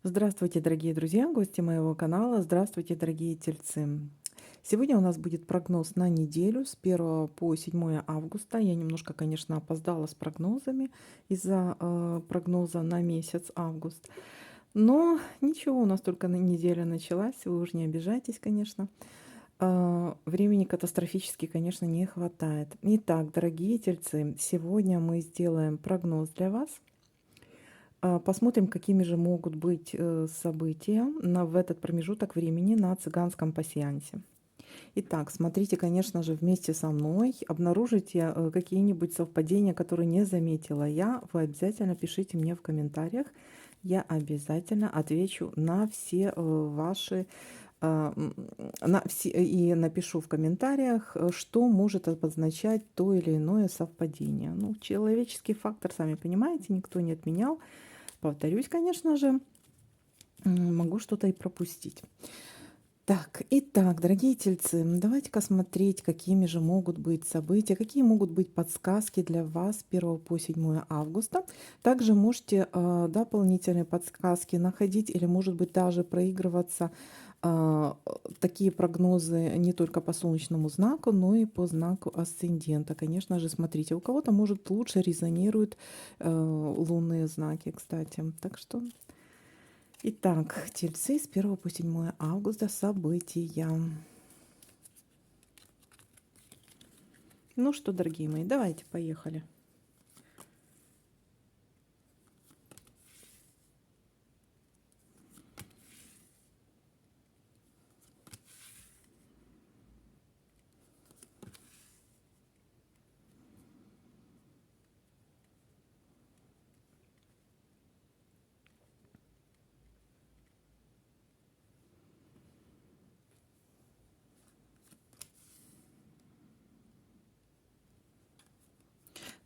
Здравствуйте, дорогие друзья, гости моего канала. Здравствуйте, дорогие тельцы. Сегодня у нас будет прогноз на неделю с 1 по 7 августа. Я немножко, конечно, опоздала с прогнозами из-за прогноза на месяц август. Но ничего, у нас только неделя началась. Вы уж не обижайтесь, конечно. Времени катастрофически, конечно, не хватает. Итак, дорогие тельцы, сегодня мы сделаем прогноз для вас. Посмотрим, какими же могут быть события в этот промежуток времени на цыганском пасьянсе. Итак, смотрите, конечно же, вместе со мной. Обнаружите какие-нибудь совпадения, которые не заметила я. Вы обязательно пишите мне в комментариях. Я обязательно отвечу на все ваши и напишу в комментариях, что может обозначать то или иное совпадение. Ну, человеческий фактор, сами понимаете, никто не отменял. Повторюсь, конечно же, могу что-то и пропустить. Так, итак, дорогие тельцы, давайте-ка смотреть, какими же могут быть события, какие могут быть подсказки для вас с 1 по 7 августа. Также можете дополнительные подсказки находить или, может быть, даже проигрываться такие прогнозы не только по солнечному знаку, но и по знаку асцендента. Конечно же, смотрите, у кого-то, может, лучше резонируют лунные знаки, кстати. Так что, итак, тельцы с 1 по 7 августа события. Ну что, дорогие мои, давайте, поехали.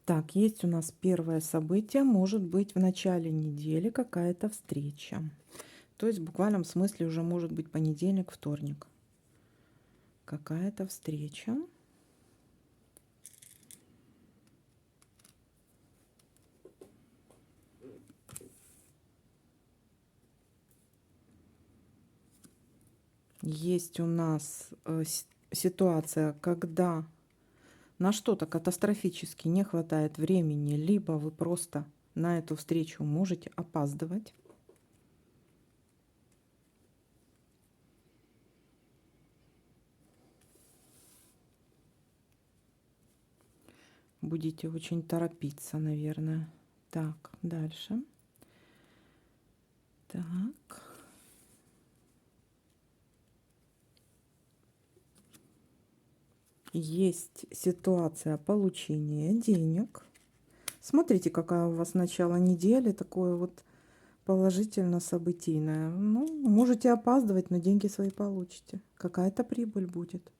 Так, есть у нас первое событие, может быть в начале недели какая-то встреча. То есть в буквальном смысле уже может быть понедельник, вторник. Какая-то встреча. Есть у нас ситуация, когда на что-то катастрофически не хватает времени, либо вы просто на эту встречу можете опаздывать. Будете очень торопиться, наверное. Так, дальше. Так. Есть ситуация получения денег. Смотрите, какая у вас начало недели, такое вот положительно-событийное. Ну, можете опаздывать, но деньги свои получите. Какая-то прибыль будет.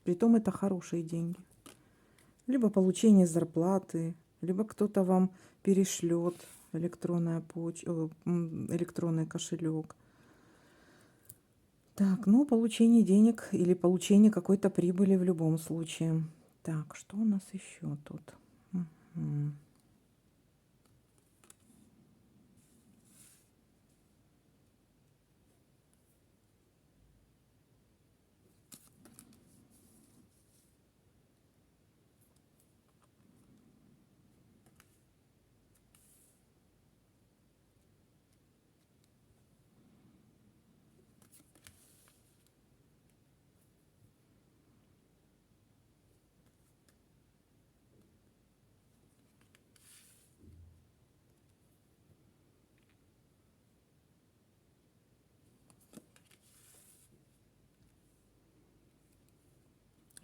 Притом это хорошие деньги. Либо получение зарплаты, либо кто-то вам перешлет электронный кошелек. Так, ну, получение денег или получение какой-то прибыли в любом случае. Так, что у нас еще тут? Мгм.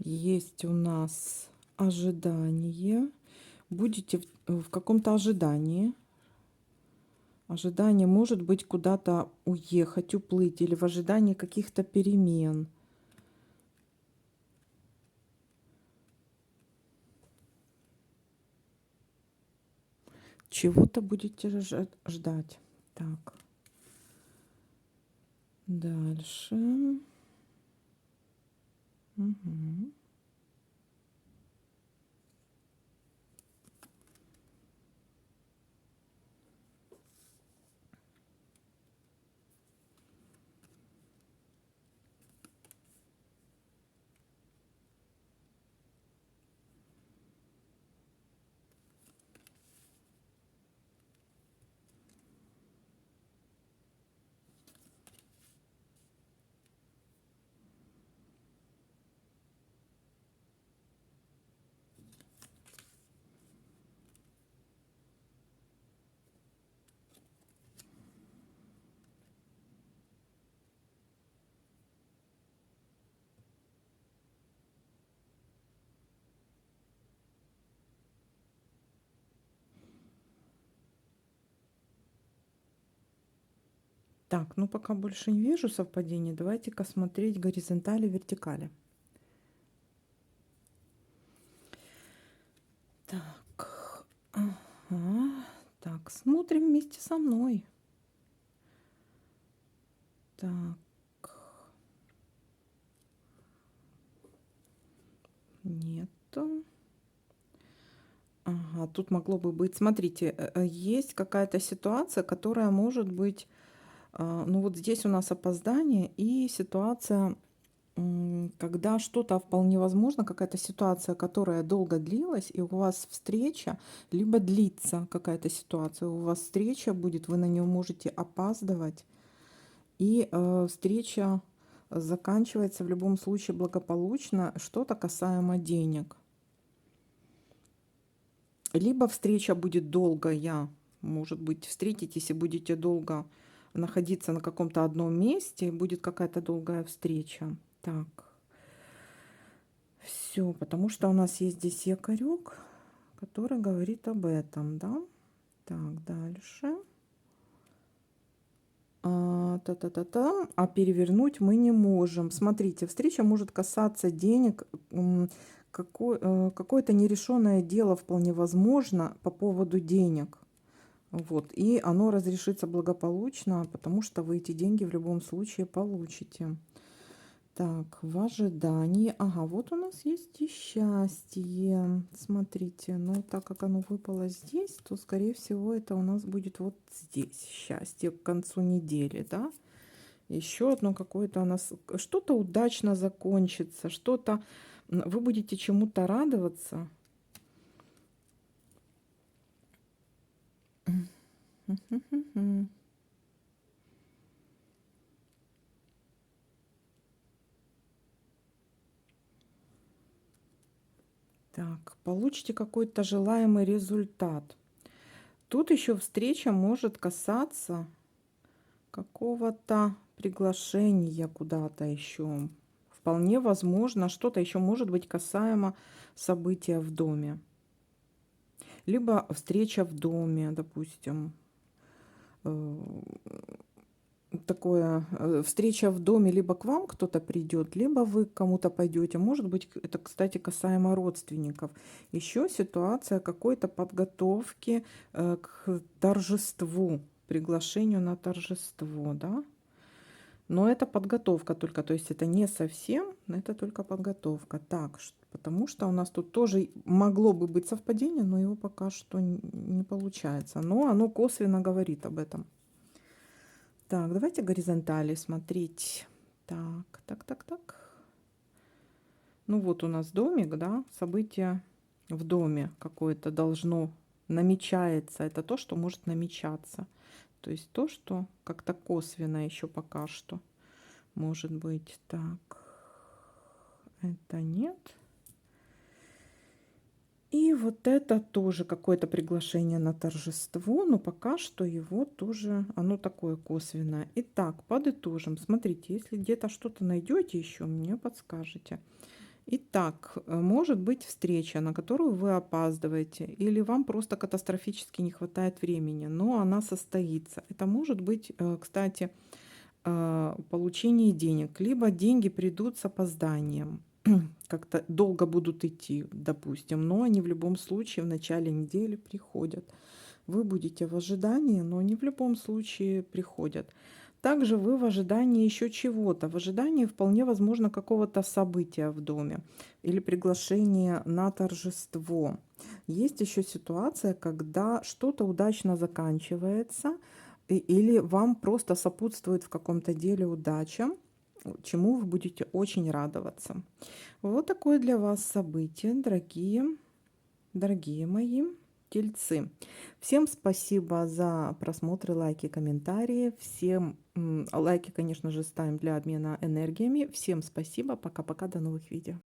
Есть у нас ожидание. Будете в каком-то ожидании. Ожидание может быть куда-то уехать, уплыть или в ожидании каких-то перемен. Чего-то будете ждать. Так. Дальше. Мгм. Так, ну пока больше не вижу совпадений. Давайте-ка смотреть горизонтали, вертикали. Так, ага. Так, смотрим вместе со мной. Так, нету. Ага, тут могло бы быть, смотрите, есть какая-то ситуация, которая может быть, ну вот здесь у нас опоздание и ситуация, когда что-то вполне возможно, какая-то ситуация, которая долго длилась, и у вас встреча, либо длится какая-то ситуация, у вас встреча будет, вы на нее можете опаздывать, и встреча заканчивается в любом случае благополучно, что-то касаемо денег. Либо встреча будет долгая, может быть, встретитесь и будете долго находиться на каком-то одном месте, будет какая-то долгая встреча. Так, все, потому что у нас есть здесь якорек, который говорит об этом, да? Так, дальше. Та-та-та-та. А перевернуть мы не можем. Смотрите, встреча может касаться денег. Какое-то нерешенное дело вполне возможно по поводу денег. Вот. И оно разрешится благополучно, потому что вы эти деньги в любом случае получите. Так, в ожидании. Ага, вот у нас есть и счастье. Смотрите, но так как оно выпало здесь, то, скорее всего, это у нас будет вот здесь счастье к концу недели, да? Еще одно какое-то у нас, что-то удачно закончится, что-то, вы будете чему-то радоваться. Так, получите какой-то желаемый результат. Тут еще встреча может касаться какого-то приглашения куда-то еще. Вполне возможно, что-то еще может быть касаемо события в доме. Либо встреча в доме, допустим. Такое, встреча в доме, либо к вам кто-то придет, либо вы к кому-то пойдете. Может быть, это, кстати, касаемо родственников. Еще ситуация какой-то подготовки к торжеству, приглашению на торжество, да. Но это подготовка только, то есть это не совсем, это только подготовка. Так, потому что у нас тут тоже могло бы быть совпадение, но его пока что не получается. Но оно косвенно говорит об этом. Так, давайте горизонтали смотреть. Так, так, так, так. Ну вот у нас домик, да, событие в доме какое-то должно намечается. Это то, что может намечаться. То есть то, что как-то косвенно еще пока что может быть. Так, это нет. И вот это тоже какое-то приглашение на торжество, но пока что его тоже, оно такое косвенное. Итак, подытожим. Смотрите, если где-то что-то найдете еще, мне подскажете. Итак, может быть встреча, на которую вы опаздываете, или вам просто катастрофически не хватает времени, но она состоится. Это может быть, кстати, получение денег, либо деньги придут с опозданием, как-то долго будут идти, допустим, но они в любом случае в начале недели приходят. Вы будете в ожидании, но они в любом случае приходят. Также вы в ожидании еще чего-то, в ожидании вполне возможно какого-то события в доме или приглашения на торжество. Есть еще ситуация, когда что-то удачно заканчивается, или вам просто сопутствует в каком-то деле удача, чему вы будете очень радоваться. Вот такое для вас событие, дорогие мои тельцы. Всем спасибо за просмотры, лайки, комментарии. Всем лайки, конечно же, ставим для обмена энергиями. Всем спасибо. Пока-пока. До новых видео.